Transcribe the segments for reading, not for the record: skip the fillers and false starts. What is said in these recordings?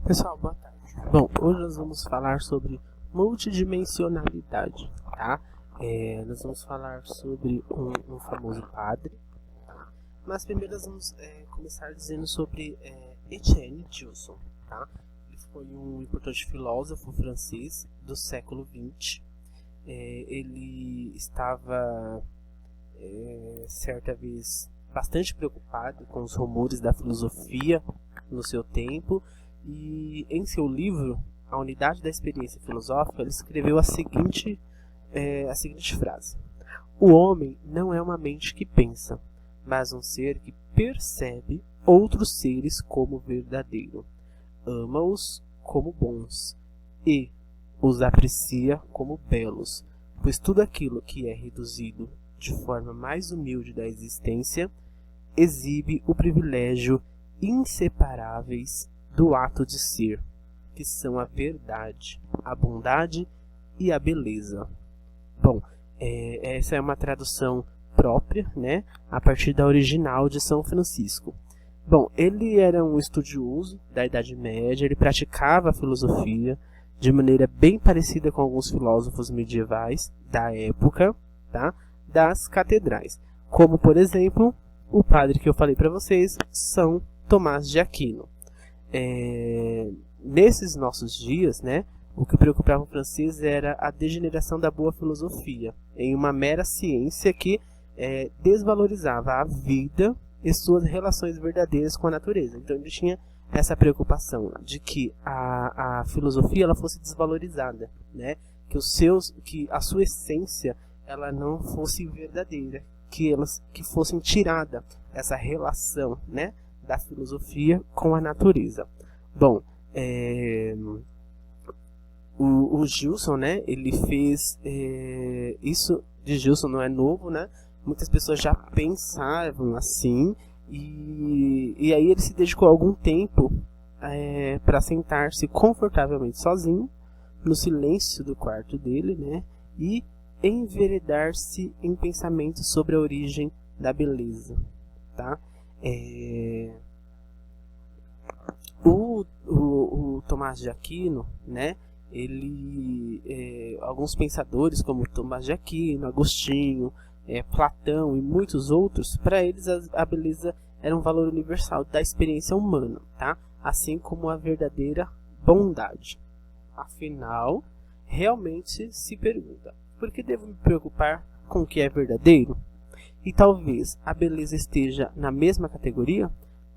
Pessoal, boa tarde. Bom, hoje nós vamos falar sobre multidimensionalidade, tá? Nós vamos falar sobre um famoso padre, mas primeiro nós vamos começar dizendo sobre Etienne Gilson, tá? Ele foi um importante filósofo francês do século XX. Ele estava, certa vez, bastante preocupado com os rumores da filosofia no seu tempo. E em seu livro, A Unidade da Experiência Filosófica, ele escreveu a seguinte frase: o homem não é uma mente que pensa, mas um ser que percebe outros seres como verdadeiro, ama-os como bons e os aprecia como belos, pois tudo aquilo que é reduzido de forma mais humilde da existência exibe o privilégio inseparáveis do ato de ser, que são a verdade, a bondade e a beleza. Bom, essa é uma tradução própria, né, a partir da original de São Francisco. Bom, ele era um estudioso da Idade Média, ele praticava a filosofia de maneira bem parecida com alguns filósofos medievais da época, tá, das catedrais, como, por exemplo, o padre que eu falei para vocês, São Tomás de Aquino. Nesses nossos dias, né, o que preocupava o francês era a degeneração da boa filosofia em uma mera ciência que desvalorizava a vida e suas relações verdadeiras com a natureza. Então ele tinha essa preocupação de que a filosofia ela fosse desvalorizada, né, que a sua essência ela não fosse verdadeira, que fossem tirada essa relação, né, da filosofia com a natureza. Bom, o Gilson, né, ele fez isso de Gilson não é novo, né? Muitas pessoas já pensavam assim e aí ele se dedicou algum tempo para sentar-se confortavelmente sozinho no silêncio do quarto dele, né, e enveredar-se em pensamentos sobre a origem da beleza, tá? O Tomás de Aquino, né, alguns pensadores como Tomás de Aquino, Agostinho, Platão e muitos outros, para eles a beleza era um valor universal da experiência humana, tá? Assim como a verdadeira bondade. Afinal, realmente se pergunta: por que devo me preocupar com o que é verdadeiro? E talvez a beleza esteja na mesma categoria,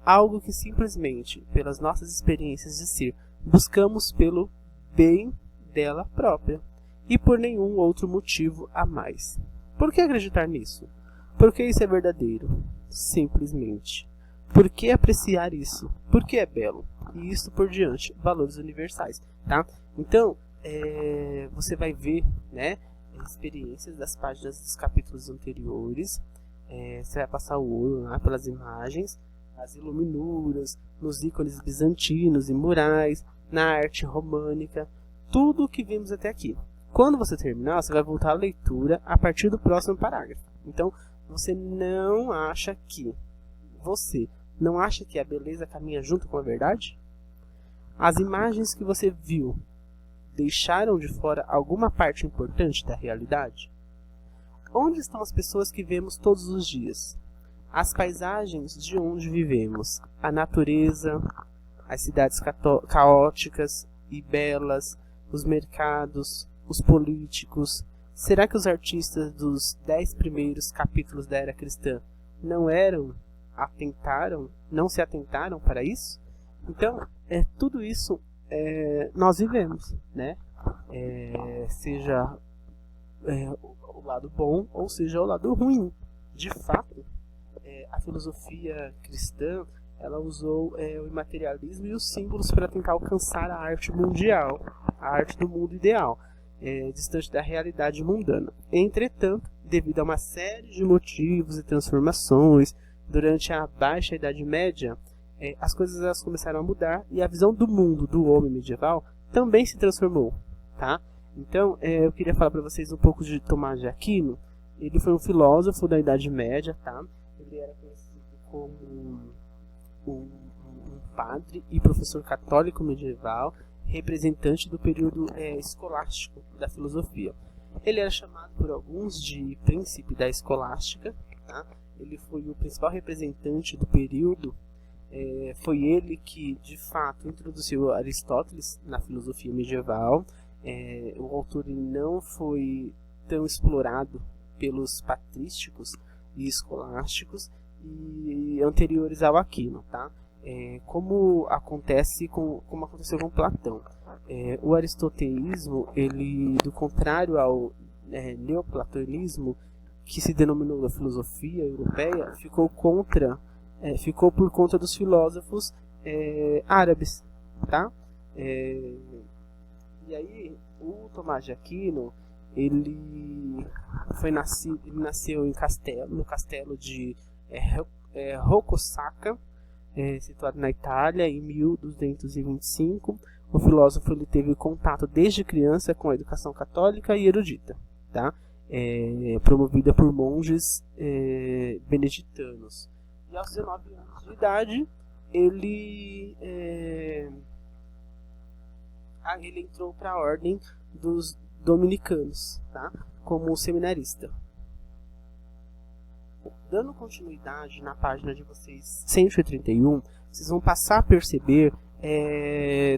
algo que simplesmente, pelas nossas experiências de ser, buscamos pelo bem dela própria e por nenhum outro motivo a mais. Por que acreditar nisso? Por que isso é verdadeiro? Simplesmente. Por que apreciar isso? Por que é belo? E isso por diante, valores universais, tá? Então, você vai ver, né, experiências das páginas dos capítulos anteriores. Você vai passar o olho lá pelas imagens, as iluminuras, nos ícones bizantinos e murais, na arte românica, tudo o que vimos até aqui. Quando você terminar, você vai voltar à leitura a partir do próximo parágrafo. Então, você não acha que a beleza caminha junto com a verdade? As imagens que você viu deixaram de fora alguma parte importante da realidade? Onde estão as pessoas que vemos todos os dias? As paisagens de onde vivemos, a natureza, as cidades caóticas e belas, os mercados, os políticos. Será que os artistas dos 10 primeiros capítulos da era cristã não se atentaram para isso? Então, tudo isso nós vivemos, né? Seja o lado bom ou seja o lado ruim. De fato, a filosofia cristã ela usou o imaterialismo e os símbolos para tentar alcançar a arte mundial, a arte do mundo ideal, distante da realidade mundana. Entretanto, devido a uma série de motivos e transformações durante a Baixa Idade Média, as coisas elas começaram a mudar e a visão do mundo do homem medieval também se transformou, tá? Então, eu queria falar para vocês um pouco de Tomás de Aquino. Ele foi um filósofo da Idade Média, tá? Ele era conhecido como um padre e professor católico medieval, representante do período escolástico da filosofia. Ele era chamado por alguns de príncipe da escolástica, tá? Ele foi o principal representante do período. Foi ele que, de fato, introduziu Aristóteles na filosofia medieval. O autor não foi tão explorado pelos patrísticos e escolásticos e anteriores ao Aquino, tá? Como aconteceu com Platão. O aristoteísmo, ele, do contrário ao neoplatonismo, que se denominou da filosofia europeia, ficou por conta dos filósofos árabes, tá? E aí o Tomás de Aquino, ele nasceu no castelo de Rocco-Sacca, situado na Itália, em 1225. O filósofo ele teve contato desde criança com a educação católica e erudita, tá? Promovida por monges beneditanos. E aos 19 anos de idade, ele entrou para a ordem dos dominicanos, tá? Como seminarista. Dando continuidade na página de vocês 131, vocês vão passar a perceber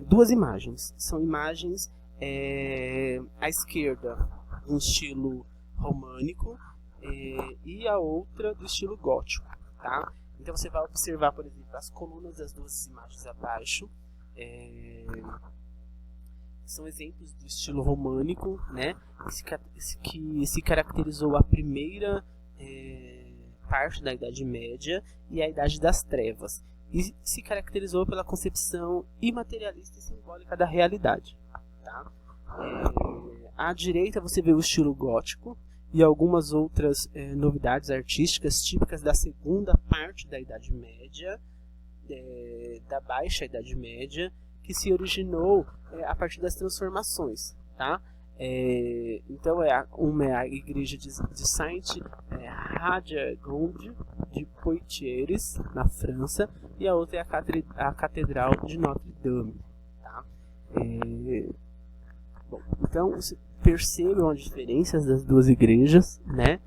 duas imagens. São imagens à esquerda, um estilo românico, e a outra do estilo gótico, tá? Então você vai observar, por exemplo, as colunas das duas imagens abaixo. São exemplos do estilo românico, né? Que se caracterizou a primeira parte da Idade Média e a Idade das Trevas, e se caracterizou pela concepção imaterialista e simbólica da realidade, tá? À direita você vê o estilo gótico e algumas outras novidades artísticas típicas da segunda parte da Idade Média, da Baixa Idade Média, que se originou a partir das transformações, tá? Então uma é a igreja de Sainte-Radegonde de Poitiers, na França, e a outra é a Catedral de Notre Dame, tá? Bom, então você percebam as diferenças das duas igrejas, né?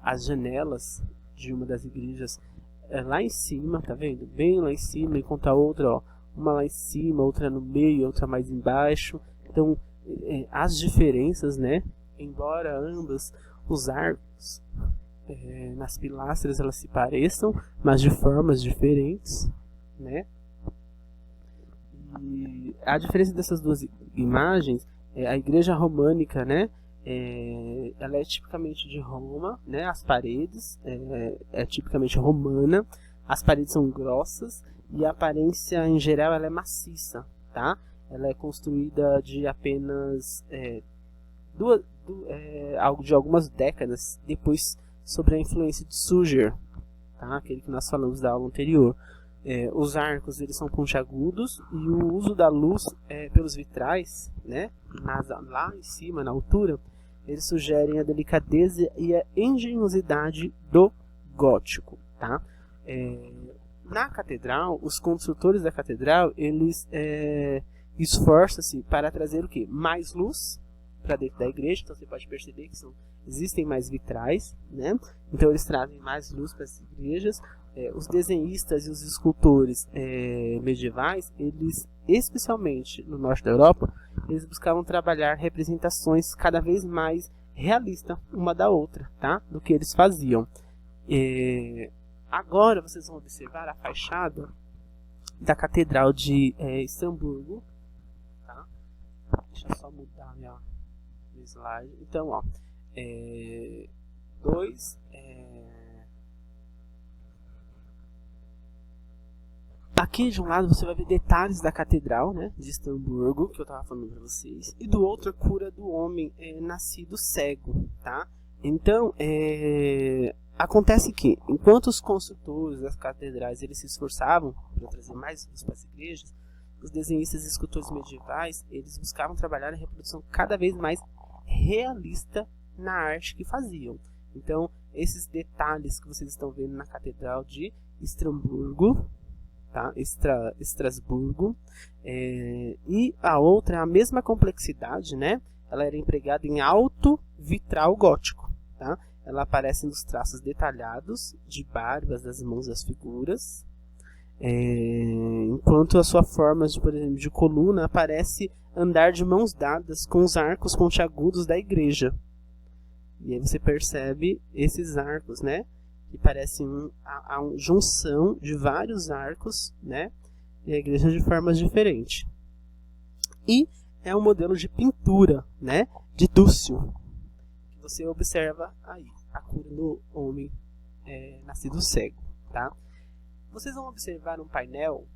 As janelas de uma das igrejas lá em cima, tá vendo? Bem lá em cima, enquanto a outra, ó, uma lá em cima, outra no meio, outra mais embaixo. Então as diferenças, né? Embora ambas os arcos nas pilastras elas se pareçam, mas de formas diferentes, né? E a diferença dessas duas imagens a igreja românica, né? Ela é tipicamente de Roma, né? As paredes é tipicamente romana, as paredes são grossas e a aparência em geral ela é maciça, tá? Ela é construída de apenas de algumas décadas depois, sobre a influência de Suger, tá? Aquele que nós falamos da aula anterior. Os arcos eles são pontiagudos e o uso da luz pelos vitrais, né? Lá em cima, na altura, eles sugerem a delicadeza e a engenhosidade do gótico, tá? Na catedral, os construtores da catedral eles esforçam-se para trazer o quê? Mais luz para dentro da igreja. Então você pode perceber que existem mais vitrais, né? Então eles trazem mais luz para as igrejas. Os desenhistas e os escultores medievais, eles, especialmente no norte da Europa, eles buscavam trabalhar representações cada vez mais realistas uma da outra, tá? Do que eles faziam. Agora vocês vão observar a fachada da Catedral de Estrasburgo, tá? Deixa eu só mudar meu slide. Então, ó, aqui de um lado você vai ver detalhes da Catedral, né, de Estrasburgo, que eu estava falando para vocês, e do outro a cura do homem nascido cego, tá? Então, acontece que, enquanto os construtores das catedrais eles se esforçavam para trazer mais luz para as igrejas, os desenhistas e escultores medievais eles buscavam trabalhar a reprodução cada vez mais realista na arte que faziam. Então, esses detalhes que vocês estão vendo na Catedral de Estrasburgo, tá? Estrasburgo. E a outra é a mesma complexidade, né? Ela era empregada em alto vitral gótico, tá? Ela aparece nos traços detalhados de barbas das mãos das figuras, enquanto a sua forma, por exemplo, de coluna aparece andar de mãos dadas com os arcos pontiagudos da igreja. E aí você percebe esses arcos, né? Que parecem a junção de vários arcos, né? E a igreja de formas diferentes. E é um modelo de pintura, né? De Dúcio, que você observa aí, a cura do homem nascido cego, tá? Vocês vão observar um painel,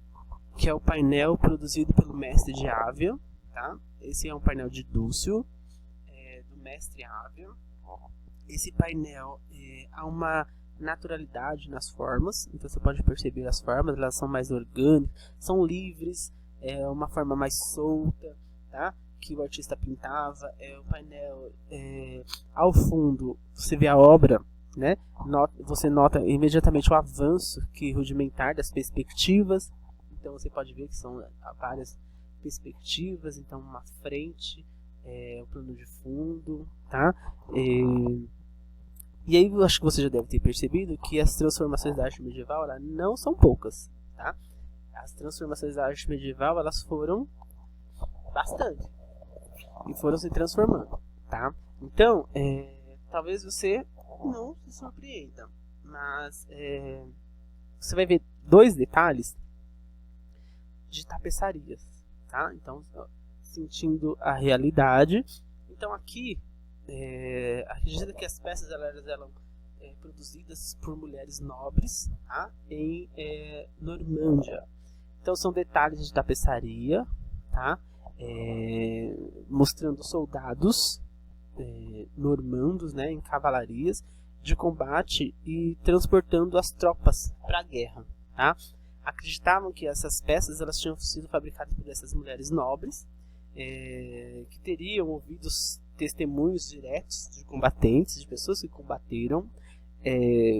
que é o painel produzido pelo mestre de Ávia, tá? Esse é um painel de Dúcio, do mestre Ávia. Esse painel há uma naturalidade nas formas, então você pode perceber as formas, elas são mais orgânicas, são livres, é uma forma mais solta, tá? Que o artista pintava. O painel, ao fundo, você vê a obra, né? Você nota imediatamente o avanço rudimentar das perspectivas, então você pode ver que são várias perspectivas, então uma frente, o plano de fundo, tá? E aí eu acho que você já deve ter percebido que as transformações da arte medieval não são poucas, tá? As transformações da arte medieval, elas foram bastante e foram se transformando, tá? Então, talvez você não se surpreenda, mas você vai ver dois detalhes de tapeçarias, tá? Então, sentindo a realidade. Então aqui, acredita que as peças eram produzidas por mulheres nobres, tá? Em Normândia. Então são detalhes de tapeçaria, tá? Mostrando soldados normandos, né, em cavalarias de combate e transportando as tropas para a guerra, tá? Acreditavam que essas peças elas tinham sido fabricadas por essas mulheres nobres, que teriam ouvido testemunhos diretos de combatentes, de pessoas que combateram,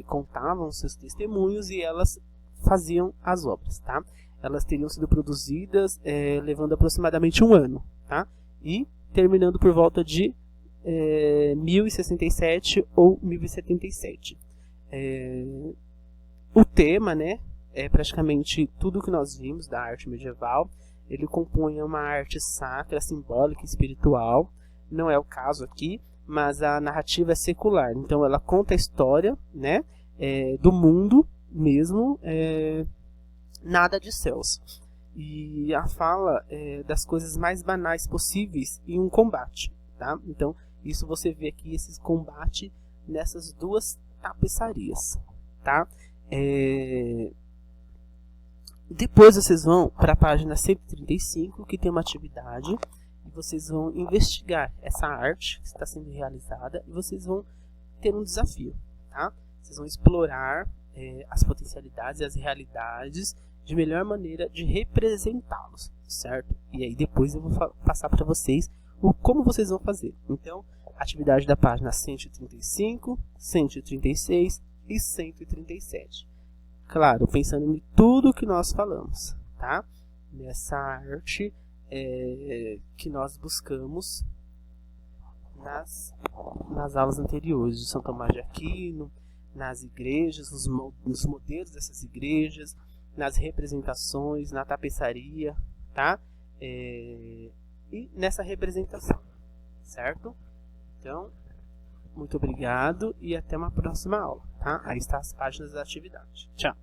contavam seus testemunhos e elas faziam as obras, tá? Elas teriam sido produzidas levando aproximadamente um ano, tá? E terminando por volta de 1067 ou 1077. O tema, né, é praticamente tudo que nós vimos da arte medieval. Ele compõe uma arte sacra, simbólica e espiritual. Não é o caso aqui, mas a narrativa é secular. Então ela conta a história, né, do mundo mesmo, nada de céus. E a fala das coisas mais banais possíveis em um combate, tá? Então isso você vê aqui, esses combates nessas duas tapeçarias, tá? Depois vocês vão para a página 135, que tem uma atividade, e vocês vão investigar essa arte que está sendo realizada, e vocês vão ter um desafio, tá? Vocês vão explorar as potencialidades e as realidades de melhor maneira de representá-los, certo? E aí depois eu vou passar para vocês como vocês vão fazer. Então, atividade da página 135, 136 e 137. Claro, pensando em tudo que nós falamos, tá? Nessa arte que nós buscamos nas aulas anteriores de São Tomás de Aquino, nas igrejas, nos modelos dessas igrejas, nas representações, na tapeçaria, tá? E nessa representação, certo? Então, muito obrigado e até uma próxima aula, tá? Aí estão as páginas da atividade. Tchau!